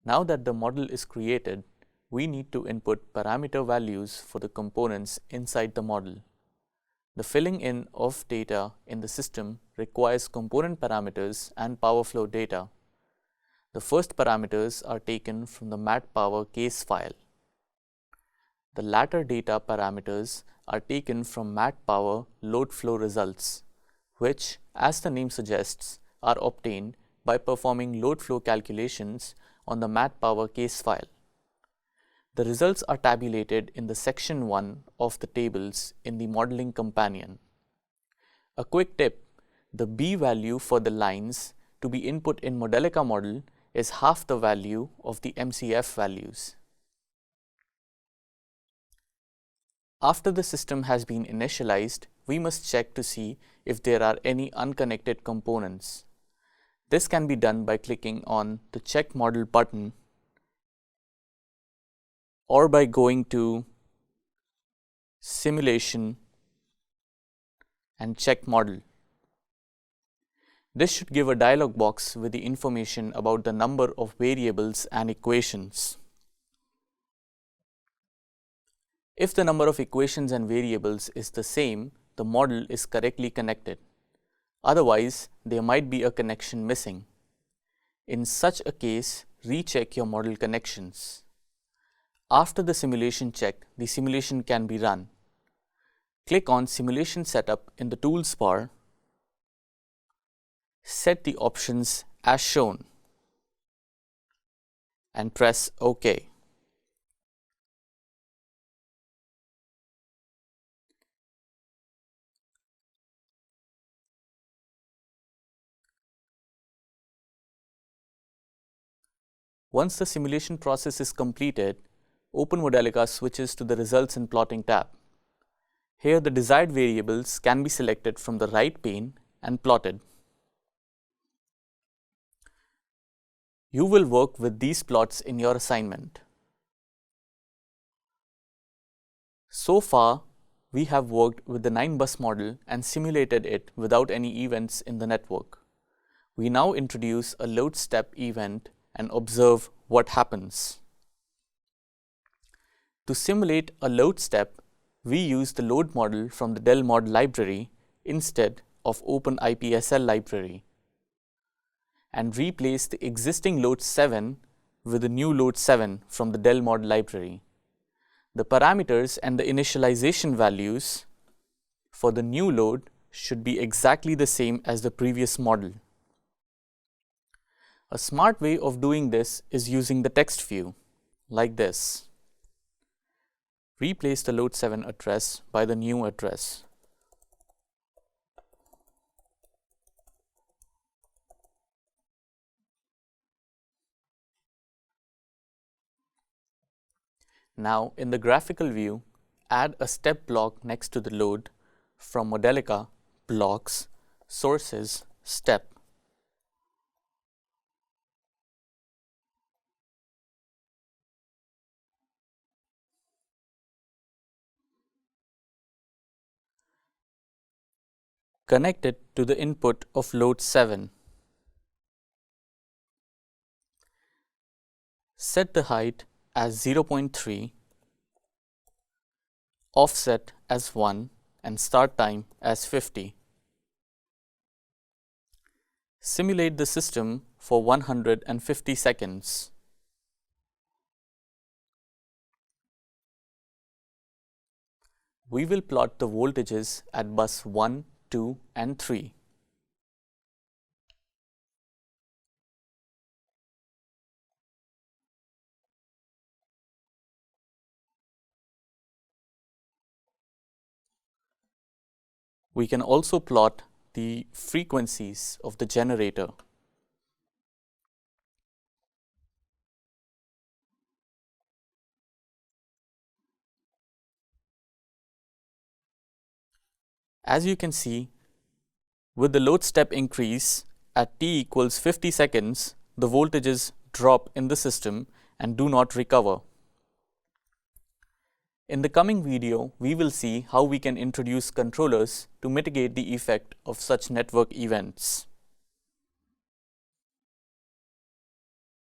Now that the model is created, we need to input parameter values for the components inside the model. The filling in of data in the system requires component parameters and power flow data. The first parameters are taken from the matpower case file. The latter data parameters are taken from matpower load flow results, which, as the name suggests, are obtained by performing load flow calculations on the matpower case file. The results are tabulated in the section 1 of the tables in the modeling companion. A quick tip: the B value for the lines to be input in Modelica model is half the value of the MCF values. After the system has been initialized, we must check to see if there are any unconnected components. This can be done by clicking on the Check Model button or by going to Simulation and Check Model. This should give a dialog box with the information about the number of variables and equations. If the number of equations and variables is the same, the model is correctly connected. Otherwise, there might be a connection missing. In such a case, recheck your model connections. After the simulation check, the simulation can be run. Click on Simulation Setup in the Tools bar. Set the options as shown and press OK. Once the simulation process is completed, Open Modelica switches to the Results and Plotting tab. Here, the desired variables can be selected from the right pane and plotted. You will work with these plots in your assignment. So far, we have worked with the 9-bus model and simulated it without any events in the network. We now introduce a load step event and observe what happens. To simulate a load step, we use the load model from the DelMod library instead of OpenIPSL library and replace the existing load 7 with the new load 7 from the DelMod library. The parameters and the initialization values for the new load should be exactly the same as the previous model. A smart way of doing this is using the text view, like this. Replace the load 7 address by the new address. Now, in the graphical view, add a step block next to the load from Modelica, Blocks, Sources, Step. Connect it to the input of load 7. Set the height as 0.3, offset as 1, and start time as 50. Simulate the system for 150 seconds. We will plot the voltages at bus 1, 2, and 3. We can also plot the frequencies of the generator. As you can see, with the load step increase at t equals 50 seconds, the voltages drop in the system and do not recover. In the coming video, we will see how we can introduce controllers to mitigate the effect of such network events.